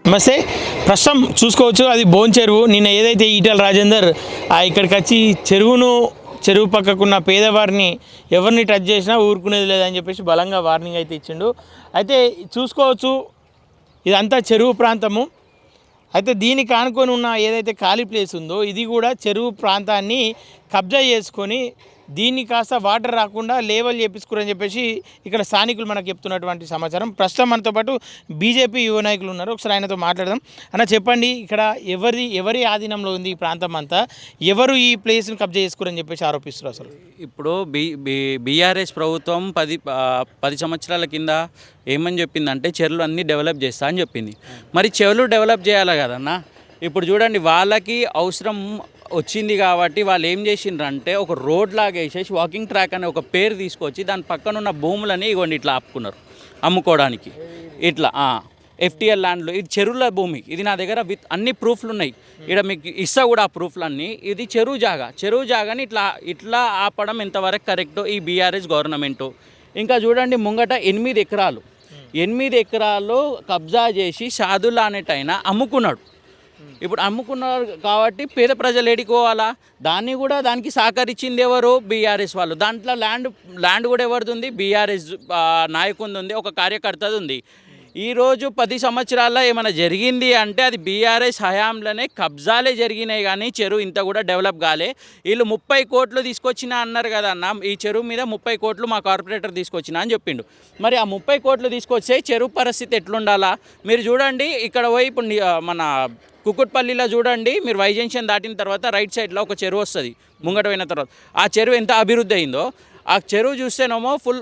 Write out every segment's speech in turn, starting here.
నమస్తే. ప్రస్తుతం చూసుకోవచ్చు అది బోన్ చెరువు. నిన్న ఏదైతే ఈటెల రాజేందర్ ఇక్కడికి వచ్చి చెరువు పక్కకున్న పేదవారిని ఎవరిని టచ్ చేసినా ఊరుకునేది లేదని చెప్పేసి బలంగా వార్నింగ్ అయితే ఇచ్చిండు. అయితే చూసుకోవచ్చు ఇదంతా చెరువు ప్రాంతము. అయితే దీనికి ఆనుకొని ఉన్న ఏదైతే ఖాళీ ప్లేస్ ఉందో ఇది కూడా చెరువు ప్రాంతాన్ని కబ్జా చేసుకొని దీన్ని కాస్త వాటర్ రాకుండా లేవల్ చేపించుకోరని చెప్పేసి ఇక్కడ స్థానికులు మనకు చెప్తున్నటువంటి సమాచారం. ప్రస్తుతం మనతో పాటు బీజేపీ యువ నాయకులు ఉన్నారు. ఒకసారి ఆయనతో మాట్లాడదాం. అన్న చెప్పండి, ఇక్కడ ఎవరి ఆధీనంలో ఉంది ఈ ప్రాంతం అంతా? ఎవరు ఈ ప్లేస్ని కబ్జా చేసుకోరని చెప్పేసి ఆరోపిస్తారు? అసలు ఇప్పుడు బీఆర్ఎస్ ప్రభుత్వం 10 సంవత్సరాల కింద ఏమని చెప్పిందంటే చెరువులు అన్నీ డెవలప్ చేస్తా అని చెప్పింది. మరి చెరువులు డెవలప్ చేయాలి కదన్నా. ఇప్పుడు చూడండి, వాళ్ళకి అవసరం వచ్చింది కాబట్టి వాళ్ళు ఏం చేసిండ్రంటే ఒక రోడ్ లాగా వేసేసి వాకింగ్ ట్రాక్ అనే ఒక పేరు తీసుకొచ్చి దాని పక్కన ఉన్న భూములని ఇవ్వండి ఇట్లా ఆపుకున్నారు అమ్ముకోవడానికి. ఇట్లా ఎఫ్టీఎల్ ల్యాండ్లు, ఇది చెరువుల భూమి. ఇది నా దగ్గర విత్ అన్ని ప్రూఫ్లు ఉన్నాయి. ఇక్కడ మీకు ఇస్తా కూడా ఆ ప్రూఫ్లన్నీ. ఇది చెరువు జాగాని ఇట్లా ఆపడం ఎంతవరకు కరెక్టో ఈ బీఆర్ఎస్ గవర్నమెంటు. ఇంకా చూడండి, ముంగట 8 ఎకరాలు కబ్జా చేసి షాదుల్లా అనేటైనా అమ్ముకున్నాడు. ఇప్పుడు అమ్ముకున్నారు కాబట్టి పేద ప్రజలు ఏడుకోవాలా? దానికి సహకరించింది ఎవరు? బీఆర్ఎస్ వాళ్ళు. దాంట్లో ల్యాండ్ కూడా ఎవరిది ఉంది? బీఆర్ఎస్ నాయకునిది ఉంది, ఒక కార్యకర్తది ఉంది. ఈరోజు 10 సంవత్సరాల్లో ఏమైనా జరిగింది అంటే అది బీఆర్ఎస్ హయాంలోనే కబ్జాలే జరిగినాయి, కానీ చెరువు ఇంత కూడా డెవలప్ కాలే. వీళ్ళు 30 కోట్లు తీసుకొచ్చినా అన్నారు కదా అన్న, ఈ చెరువు మీద 30 కోట్లు మా కార్పొరేటర్ తీసుకొచ్చినా అని చెప్పిండు. మరి ఆ 30 కోట్లు తీసుకొచ్చే చెరువు పరిస్థితి ఎట్లుండాలా మీరు చూడండి. ఇక్కడ పోయి ఇప్పుడు మన కుకుట్పల్లిలో చూడండి, మీరు వై జంక్షన్ దాటిన తర్వాత రైట్ సైడ్లో ఒక చెరువు వస్తుంది. ముంగట పోయిన తర్వాత ఆ చెరువు ఎంత అభివృద్ధి అయిందో. ఆ చెరువు చూస్తేనేమో ఫుల్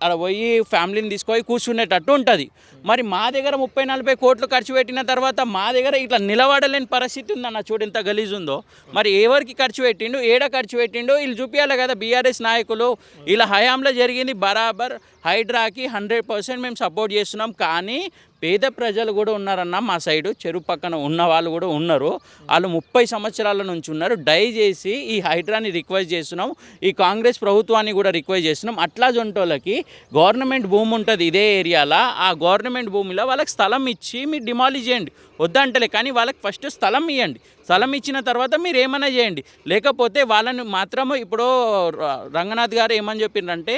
అలా పోయి ఫ్యామిలీని తీసుకొని కూర్చునేటట్టు ఉంటుంది. మరి మా దగ్గర 30-40 కోట్లు ఖర్చు పెట్టిన తర్వాత మా దగ్గర ఇట్లా నిలబడలేని పరిస్థితి ఉందన్న. చూడు ఎంత గలీజ్ ఉందో. మరి ఎవరికి ఖర్చు పెట్టిండు, ఖర్చు పెట్టిండు వీళ్ళు చూపించాలి కదా బీఆర్ఎస్ నాయకులు. ఇలా హయాంలో జరిగింది బరాబర్. హైడ్రాకి 100% మేము సపోర్ట్ చేస్తున్నాం. కానీ పేద ప్రజలు కూడా ఉన్నారన్న మా సైడు. చెరువు పక్కన ఉన్న వాళ్ళు కూడా ఉన్నారు. వాళ్ళు 30 సంవత్సరాల నుంచి ఉన్నారు. దయచేసి ఈ హైడ్రాని రిక్వెస్ట్ చేస్తున్నాం, ఈ కాంగ్రెస్ ప్రభుత్వాన్ని కూడా రిక్వెస్ట్ చేస్తున్నాం. అట్లా జొంటోళ్ళకి గవర్నమెంట్ భూమి ఉంటుంది ఇదే ఏరియాలో. ఆ గవర్నమెంట్ భూమిలో వాళ్ళకి స్థలం ఇచ్చి మీరు డిమాలిష్ చేయండి, వద్దంటలే. కానీ వాళ్ళకి ఫస్ట్ స్థలం ఇవ్వండి. స్థలం ఇచ్చిన తర్వాత మీరు ఏమైనా చేయండి. లేకపోతే వాళ్ళని మాత్రము ఇప్పుడు రంగనాథ్ గారు ఏమని చెప్పిండ్రంటే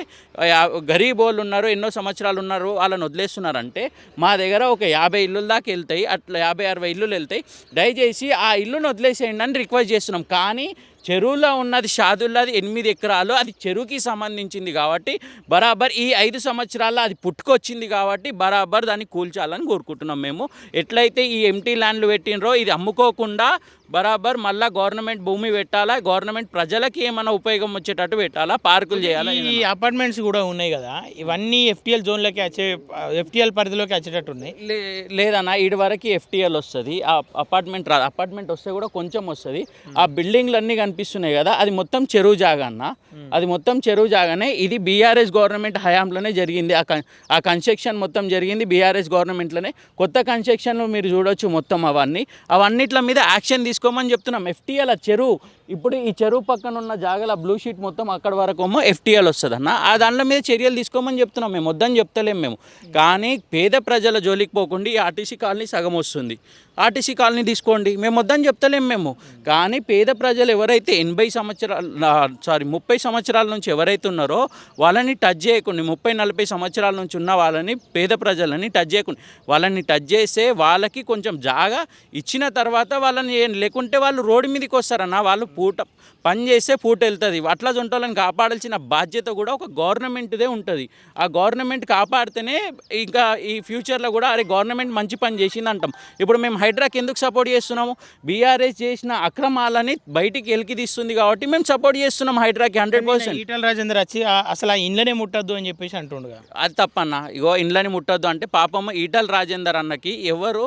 గరీబ్ వాళ్ళు ఉన్నారు, ఎన్నో సంవత్సరాలు ఉన్నారు, వాళ్ళని వదిలేస్తున్నారంటే మా దగ్గర ఒక 50 ఇల్లుల దాకా వెళ్తాయి, అట్లా 50-60 ఇల్లులు వెళ్తాయి. దయచేసి ఆ ఇల్లును వదిలేసేయండి అని రిక్వెస్ట్ చేస్తున్నాం. కానీ చెరువులో ఉన్నది షాదుల్లాది 8 ఎకరాలు, అది చెరువుకి సంబంధించింది కాబట్టి బరాబర్ ఈ 5 సంవత్సరాల్లో అది పుట్టుకొచ్చింది కాబట్టి బరాబర్ దాన్ని కూల్చాలని కోరుకుంటున్నాం మేము. ఎట్లయితే ఈ ఎంటీ ల్యాండ్లు పెట్టినరో ఇది అమ్ముకోకుండా బరాబర్ మళ్ళీ గవర్నమెంట్ భూమి పెట్టాలా, గవర్నమెంట్ ప్రజలకి ఏమైనా ఉపయోగం వచ్చేటట్టు పెట్టాలా, పార్కులు చేయాలా. ఈ అపార్ట్మెంట్స్ కూడా ఉన్నాయి కదా, ఇవన్నీ ఎఫ్టీఎల్ జోన్లోకి ఎఫ్టీఎల్ పరిధిలోకి వచ్చేటట్టు ఉన్నాయి. లేదన్నా, ఇటు వరకు ఎఫ్టీఎల్ వస్తుంది. ఆ అపార్ట్మెంట్ రాదు. అపార్ట్మెంట్ వస్తే కూడా కొంచెం వస్తుంది. ఆ బిల్డింగ్లు అన్నీ కనిపిస్తున్నాయి కదా, అది మొత్తం చెరువు జాగా అన్న. అది మొత్తం చెరువు జాగానే. ఇది బీఆర్ఎస్ గవర్నమెంట్ హయాంలోనే జరిగింది. ఆ కన్స్ట్రక్షన్ మొత్తం జరిగింది బీఆర్ఎస్ గవర్నమెంట్లోనే. కొత్త కన్స్ట్రక్షన్లు మీరు చూడొచ్చు మొత్తం. అవన్నిట్ల మీద యాక్షన్ తీసుకోమని చెప్తున్నాం. ఎఫ్టీఎల్ చెరువు, ఇప్పుడు ఈ చెరువు పక్కన ఉన్న జాగాల బ్లూ షీట్ మొత్తం అక్కడ వరకు ఎఫ్టీఎల్ వస్తుంది అన్న. ఆ దాంట్లో మీద చర్యలు తీసుకోమని చెప్తున్నాం. మేము వద్దని చెప్తలేము మేము. కానీ పేద ప్రజల జోలికి పోకుండా ఈ ఆర్టీసీ కాలనీ సగం వస్తుంది, ఆర్టీసీ కాలనీ తీసుకోండి, మేము వద్దని చెప్తలేము మేము. కానీ పేద ప్రజలు ఎవరైతే 30 సంవత్సరాల నుంచి ఎవరైతే ఉన్నారో వాళ్ళని టచ్ చేయకుండా, 30-40 సంవత్సరాల నుంచి ఉన్న వాళ్ళని, పేద ప్రజలని టచ్ చేయకుండా, వాళ్ళని టచ్ చేస్తే వాళ్ళకి కొంచెం జాగా ఇచ్చిన తర్వాత వాళ్ళని లేకుంటే వాళ్ళు రోడ్డు మీదకి వస్తారన్న. వాళ్ళు పని చేస్తే పూట వెళ్తుంది. అట్లా జొంటోళ్ళని కాపాడాల్సిన బాధ్యత కూడా ఒక గవర్నమెంట్దే ఉంటుంది. ఆ గవర్నమెంట్ కాపాడితేనే ఇంకా ఈ ఫ్యూచర్లో కూడా అరే గవర్నమెంట్ మంచి పని చేసింది అంటాం. ఇప్పుడు మేము హైడ్రాకి ఎందుకు సపోర్ట్ చేస్తున్నాము? బీఆర్ఎస్ చేసిన అక్రమాలని బయటికి ఎలికి తీస్తుంది కాబట్టి మేము సపోర్ట్ చేస్తున్నాం హైడ్రాకి 100%. ఈటెల రాజేందర్ వచ్చి అసలు ఆ ఇండ్లనే ముట్టద్దు అని చెప్పేసి అంటుండగా అది తప్పన్న. ఇగో ఇండ్లని ముట్టద్దు అంటే పాపము ఈటెల రాజేందర్ అన్నకి ఎవరు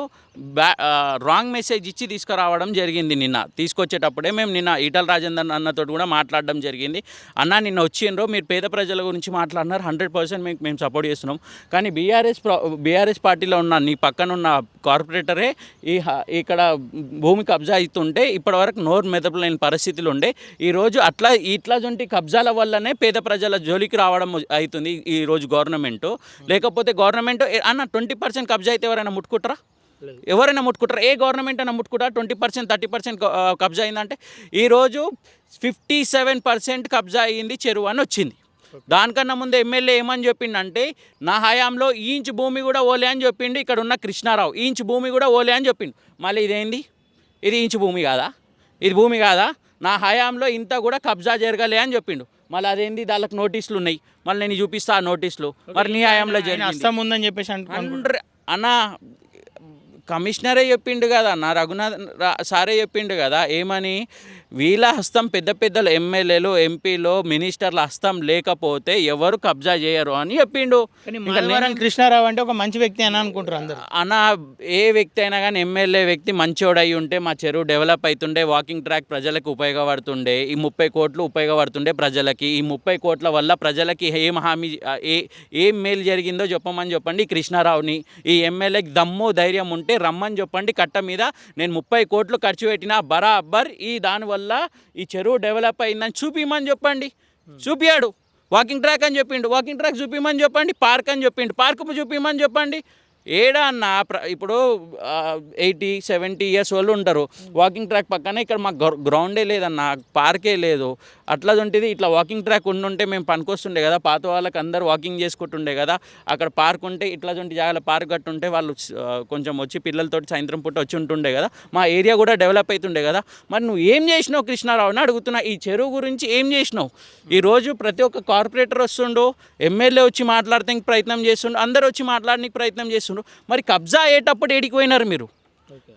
రాంగ్ మెసేజ్ ఇచ్చి తీసుకురావడం జరిగింది. తీసుకొచ్చేటప్పుడే మేము నిన్న ఈటెల రాజేందర్ అన్నతో కూడా మాట్లాడడం జరిగింది. అన్న నిన్న వచ్చిండ్రో మీరు పేద ప్రజల గురించి మాట్లాడినారు, 100% మేము సపోర్ట్ చేస్తున్నాం. కానీ బీఆర్ఎస్ పార్టీలో ఉన్న నీ పక్కన ఉన్న కార్పొరేటరే ఇక్కడ భూమి కబ్జా అవుతుంటే ఇప్పటివరకు నోరు మెదపలేని పరిస్థితులు ఉండే. ఈరోజు ఇట్లాంటి కబ్జాల వల్లనే పేద ప్రజల జోలికి రావడం అవుతుంది ఈరోజు గవర్నమెంటు. లేకపోతే గవర్నమెంట్ అన్న 20% కబ్జా అయితే ఎవరైనా ముట్టుకుంటారా? ఎవరైనా ముట్టుకుంటారు? ఏ గవర్నమెంట్ అయినా ముట్టుకుంటారు? 20% 30% కబ్జా అయిందంటే ఈరోజు 57% కబ్జా అయ్యింది చెరువు అని వచ్చింది. దానికన్నా ముందు ఎమ్మెల్యే ఏమని చెప్పిండంటే నా హయాంలో ఈ ఇంచు భూమి కూడా ఓలే అని చెప్పిండు. ఇక్కడ ఉన్న కృష్ణారావు ఈ ఇంచు భూమి కూడా ఓలే అని చెప్పిండు. మళ్ళీ ఇదేంది? ఇది ఇంచు భూమి కాదా? ఇది భూమి కాదా? నా హయాంలో ఇంత కూడా కబ్జా జరగలే అని చెప్పిండు. మళ్ళీ అదేంది? దానికి నోటీసులు ఉన్నాయి. మళ్ళీ నేను చూపిస్తా ఆ నోటీసులు. మరి నీ హయాంలో నష్టం ఉందని చెప్పేసి అన్న కమిషనరే చెప్పిండు కదా, నా రఘునాథ్ సారే చెప్పిండు కదా ఏమని, వీళ్ళ హస్తం పెద్ద పెద్దలు ఎమ్మెల్యేలు ఎంపీలు మినిస్టర్ల హస్తం లేకపోతే ఎవరు కబ్జా చేయరు అని చెప్పిండు. కృష్ణారావు అంటే ఒక మంచి వ్యక్తి అని అనుకుంటారు అందరు. అన్న ఏ వ్యక్తి అయినా కానీ ఎమ్మెల్యే వ్యక్తి మంచోడై ఉంటే మా చెరువు డెవలప్ అవుతుండే, వాకింగ్ ట్రాక్ ప్రజలకు ఉపయోగపడుతుండే, ఈ 30 కోట్లు ఉపయోగపడుతుండే ప్రజలకి. ఈ 30 కోట్ల వల్ల ప్రజలకి ఏం హామీ ఏం మేలు జరిగిందో చెప్పమని చెప్పండి కృష్ణారావుని. ఈ ఎమ్మెల్యేకి దమ్ము ధైర్యం ఉంటే రమ్మని చెప్పండి. కట్ట మీద నేను 30 కోట్లు ఖర్చు పెట్టినా బరాబర్ దానివల్ల ఈ చెరువు డెవలప్ అయిందని చూపిమని చెప్పండి. చూపియాడు. వాకింగ్ ట్రాక్ అని చెప్పిండు, వాకింగ్ ట్రాక్ చూపిమని చెప్పండి. పార్క్ అని చెప్పిండు, పార్క్ చూపిమని చెప్పండి. ఏడా అన్న ఇప్పుడు 80-70 ఇయర్స్ వాళ్ళు ఉంటారు. వాకింగ్ ట్రాక్ పక్కన ఇక్కడ మాకు గ్రౌండే లేదన్న, పార్కే లేదు. అట్లాంటిది ఇట్లా వాకింగ్ ట్రాక్ ఉండుంటే మేము పనికొస్తుండే కదా, పాత వాళ్ళకి అందరూ వాకింగ్ చేసుకుంటుండే కదా. అక్కడ పార్క్ ఉంటే ఇట్లాంటి జాగాలో పార్క్ కట్టుంటే వాళ్ళు కొంచెం వచ్చి పిల్లలతో సాయంత్రం పూట వచ్చి ఉంటుండే కదా, మా ఏరియా కూడా డెవలప్ అవుతుండే కదా. మరి నువ్వు ఏం చేసినావు కృష్ణారావు అని అడుగుతున్నా. ఈ చెరువు గురించి ఏం చేసినావు? ఈరోజు ప్రతి ఒక్క కార్పొరేటర్ వస్తుండు, ఎమ్మెల్యే వచ్చి మాట్లాడటానికి ప్రయత్నం చేస్తుండు, అందరూ వచ్చి మాట్లాడడానికి ప్రయత్నం చేస్తుండు. మరి కబ్జా అయ్యేటప్పుడు ఏడికి పోయినారు మీరు?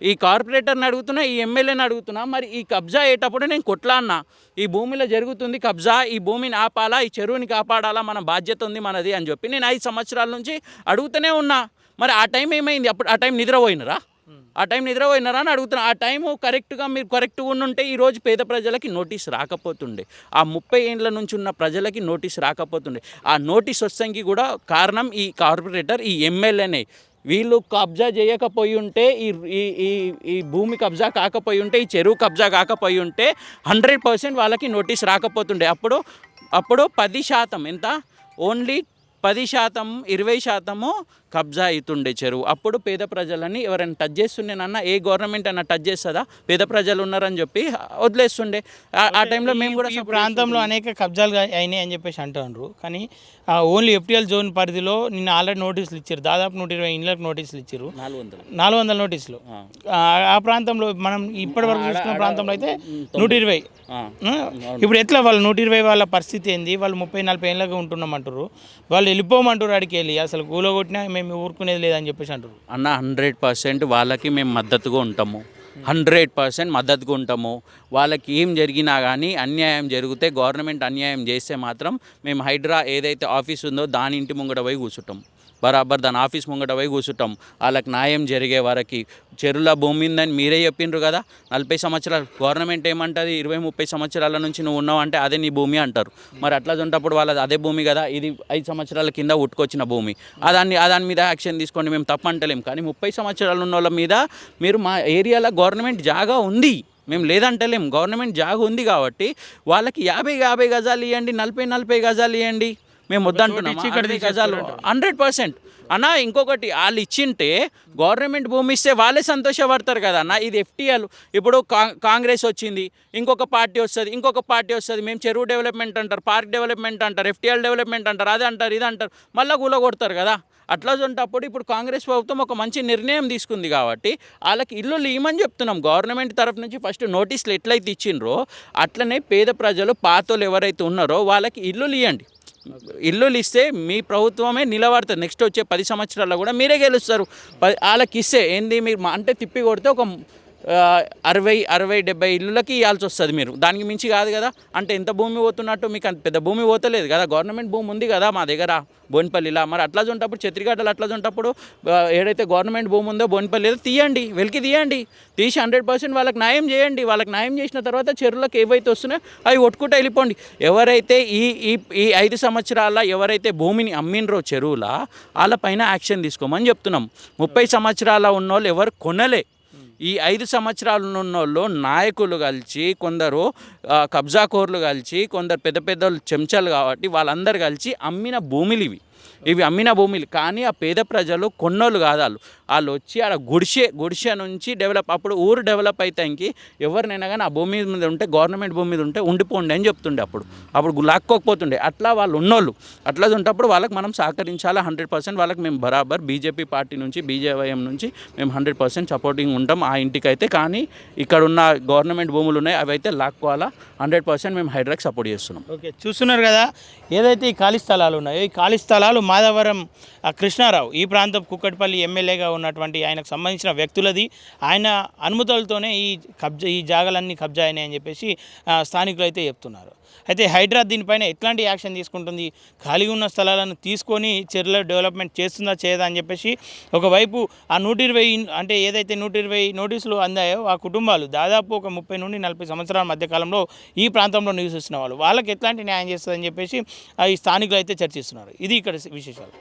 ఈ కార్పొరేటర్ని అడుగుతున్నా, ఈ ఎమ్మెల్యేని అడుగుతున్నా. మరి ఈ కబ్జా అయ్యేటప్పుడు నేను కొట్లాడినా, ఈ భూమిలో జరుగుతుంది కబ్జా, ఈ భూమిని ఆపాలా, ఈ చెరువుని కాపాడాలా, మన బాధ్యత ఉంది మనది అని చెప్పి నేను 5 సంవత్సరాల నుంచి అడుగుతూనే ఉన్నా. మరి ఆ టైం ఏమైంది? అప్పుడు ఆ టైం నిద్రపోయినరా? ఆ టైం నిద్రపోయినారా అని అడుగుతున్నా. ఆ టైము కరెక్ట్గా మీరు కరెక్ట్గా ఉండుంటే ఈరోజు పేద ప్రజలకి నోటీస్ రాకపోతుండే. ఆ 30 ఏండ్ల నుంచి ఉన్న ప్రజలకి నోటీస్ రాకపోతుండే. ఆ నోటీస్ వస్తానికి కూడా కారణం ఈ కార్పొరేటర్, ఈ ఎమ్మెల్యేనే. వీళ్ళు కబ్జా చేయకపోయి ఉంటే, ఈ భూమి కబ్జా కాకపోయి ఉంటే, ఈ చెరువు కబ్జా కాకపోయి ఉంటే 100% వాళ్ళకి నోటీస్ రాకపోతుండే. అప్పుడు 10% ఎంత? ఓన్లీ 10%, 20% కబ్జా అవుతుండే చెరువు. అప్పుడు పేద ప్రజలని ఎవరైనా టచ్ చేస్తుండేనన్నా, ఏ గవర్నమెంట్ అన్నా టచ్ చేస్తుందా? పేద ప్రజలు ఉన్నారని చెప్పి వదిలేస్తుండే. ఆ టైంలో మేము కూడా ఈ ప్రాంతంలో అనేక కబ్జాలు అయినాయి అని చెప్పేసి అంటున్నారు. కానీ ఓన్లీ FTL జోన్ పరిధిలో నిన్న ఆల్రెడీ నోటీసులు ఇచ్చారు. దాదాపు 120 ఇండ్లకు నోటీసులు ఇచ్చారు. 400 నోటీసులు. ఆ ప్రాంతంలో మనం ఇప్పటి వరకు చూసుకున్న ప్రాంతంలో అయితే 120. ఇప్పుడు ఎట్లా వాళ్ళు 120 వాళ్ళ పరిస్థితి ఏంది? వాళ్ళు 30-40 ఏళ్ళగా ఉంటున్నామంటారు, వాళ్ళు వెళ్ళిపోమంటారు అడికి వెళ్ళి. అసలు కూల కొట్టినా మేము ఊరుకునేది లేదని చెప్పేసి అంటారు. అన్న 100% వాళ్ళకి మేము మద్దతుగా ఉంటాము. 100% మద్దతుగా ఉంటాము. వాళ్ళకి ఏం జరిగినా కానీ అన్యాయం జరిగితే, గవర్నమెంట్ అన్యాయం చేస్తే మాత్రం మేము హైడ్రా ఏదైతే ఆఫీస్ ఉందో దాని ఇంటి ముంగట పోయి కూర్చుంటాం. బరాబర్ దాని ఆఫీస్ ముంగట పోయి కూర్చుంటాం. వాళ్ళకి న్యాయం జరిగే వరకు. చెరువుల భూమి ఉందని మీరే చెప్పిండ్రు కదా, 40 సంవత్సరాలు. గవర్నమెంట్ ఏమంటుంది? 20-30 సంవత్సరాల నుంచి నువ్వు ఉన్నావు అంటే అదే నీ భూమి అంటారు. మరి అట్లా ఉన్నప్పుడు వాళ్ళది అదే భూమి కదా, ఇది 5 సంవత్సరాల కింద ఉట్టుకొచ్చిన భూమి. దాని మీద యాక్షన్ తీసుకోండి, మేము తప్పంటలేం. కానీ 30 సంవత్సరాలు ఉన్న వాళ్ళ మీద మీరు, మా ఏరియాలో గవర్నమెంట్ జాగా ఉంది, మేము లేదంటలేం, గవర్నమెంట్ జాగా ఉంది కాబట్టి వాళ్ళకి 50 గజాలు ఇవ్వండి, 40 గజాలు ఇవ్వండి. మేము వద్దంటున్నాం. 50 గజాలు 100%. అన్న ఇంకొకటి, వాళ్ళు ఇచ్చింటే గవర్నమెంట్ భూమి ఇస్తే వాళ్ళే సంతోషపడతారు కదా అన్న. ఇది FTL. ఇప్పుడు కాంగ్రెస్ వచ్చింది, ఇంకొక పార్టీ వస్తుంది, ఇంకొక పార్టీ వస్తుంది. మేము చెరువు డెవలప్మెంట్ అంటారు, పార్క్ డెవలప్మెంట్ అంటారు, FTL డెవలప్మెంట్ అంటారు, అది అంటారు, ఇది అంటారు, మళ్ళీ కూలగొడతారు కదా. అట్లా ఉన్నప్పుడు ఇప్పుడు కాంగ్రెస్ ప్రభుత్వం ఒక మంచి నిర్ణయం తీసుకుంది కాబట్టి వాళ్ళకి ఇల్లులు ఇవ్వమని చెప్తున్నాం. గవర్నమెంట్ తరఫు నుంచి ఫస్ట్ నోటీసులు ఎట్లయితే ఇచ్చిండ్రో అట్లనే పేద ప్రజలు, పాతోళ్ళు ఎవరైతే ఉన్నారో వాళ్ళకి ఇల్లులు ఇవ్వండి. ఇల్లులు ఇస్తే మీ ప్రభుత్వమే నిలబడుతుంది. నెక్స్ట్ వచ్చే 10 సంవత్సరాల్లో కూడా మీరే గెలుస్తారు. వాళ్ళకి ఇస్తే ఏంది, మీరు అంటే తిప్పి కొడితే ఒక 60-70 ఇళ్ళకి ఇవ్వాల్సి వస్తుంది మీరు. దానికి మించి కాదు కదా. అంటే ఎంత భూమి పోతున్నట్టు? మీకు అంత పెద్ద భూమి పోతలేదు కదా, గవర్నమెంట్ భూమి ఉంది కదా మా దగ్గర బోన్పల్లిలా. మరి అట్లా ఉన్నప్పుడు చెత్రిగడ్డలు అట్లా ఉన్నప్పుడు ఏదైతే గవర్నమెంట్ భూమి ఉందో బోన్పల్లి తీయండి, వెలికి తీయండి, తీసి 100% వాళ్ళకి న్యాయం చేయండి. వాళ్ళకి న్యాయం చేసిన తర్వాత చెరువులకు ఏవైతే వస్తున్నాయో అవి ఒట్టుకుంటూ వెళ్ళిపోండి. ఎవరైతే ఈ 5 సంవత్సరాల ఎవరైతే భూమిని అమ్మినరో చెరువుల వాళ్ళపైన యాక్షన్ తీసుకోమని చెప్తున్నాం. 30 సంవత్సరాల ఉన్నోళ్ళు ఎవరు కొనలే. ఈ 5 సంవత్సరాలు ఉన్నోళ్ళు నాయకులు కలిసి, కొందరు కబ్జాకోర్లు కలిసి, కొందరు పెద్ద చెంచాలు కాబట్టి వాళ్ళందరూ కలిసి అమ్మిన భూములు ఇవి. ఇవి అమ్మిన భూములు. కానీ ఆ పేద ప్రజలు కొన్నోళ్ళు కాదు, వాళ్ళు వచ్చి ఆడ గుడిసె నుంచి డెవలప్, అప్పుడు ఊరు డెవలప్ అయితానికి ఎవరినైనా కానీ ఆ భూమి మీద ఉంటే, గవర్నమెంట్ భూమి మీద ఉంటే ఉండిపోండి అని చెప్తుండే. అప్పుడు లాక్కోకపోతుండే. అట్లా వాళ్ళు ఉన్నోళ్ళు అట్లా ఉంటప్పుడు వాళ్ళకి మనం సహకరించాలి 100%. వాళ్ళకి మేము బరాబర్ బీజేపీ పార్టీ నుంచి, బీజేవైఎం నుంచి మేము 100% సపోర్టింగ్ ఉంటాం ఆ ఇంటికైతే. కానీ ఇక్కడ ఉన్న గవర్నమెంట్ భూములు ఉన్నాయి, అవి అయితే లాక్కోవాలా. 100% మేము హైడ్రాకి సపోర్ట్ చేస్తున్నాం. ఓకే, చూస్తున్నారు కదా ఏదైతే ఈ ఖాళీ స్థలాలు ఉన్నాయో, ఈ ఖాళీ స్థలాలు మాధవరం కృష్ణారావు, ఈ ప్రాంతం కుక్కట్పల్లి ఎమ్మెల్యేగా ఉన్నటువంటి ఆయనకు సంబంధించిన వ్యక్తులది. ఆయన అనుమతులతోనే ఈ జాగాలన్నీ కబ్జా అయినాయి అని చెప్పేసి స్థానికులు అయితే చెప్తున్నారు. అయితే హైడ్రా దీనిపైన ఎట్లాంటి యాక్షన్ తీసుకుంటుంది, ఖాళీగా ఉన్న స్థలాలను తీసుకొని చెర్ల డెవలప్మెంట్ చేస్తుందా చేయదా అని చెప్పేసి ఒకవైపు ఆ 120 అంటే ఏదైతే 120 నోటీసులు అందాయో ఆ కుటుంబాలు దాదాపు ఒక 30 నుండి 40 సంవత్సరాల మధ్యకాలంలో ఈ ప్రాంతంలో నివసిస్తున్న వాళ్ళకి ఎట్లాంటి న్యాయం చేస్తుందని చెప్పేసి ఈ స్థానికులు అయితే చర్చిస్తున్నారు. ఇది ఇక్కడ విశేషాలు.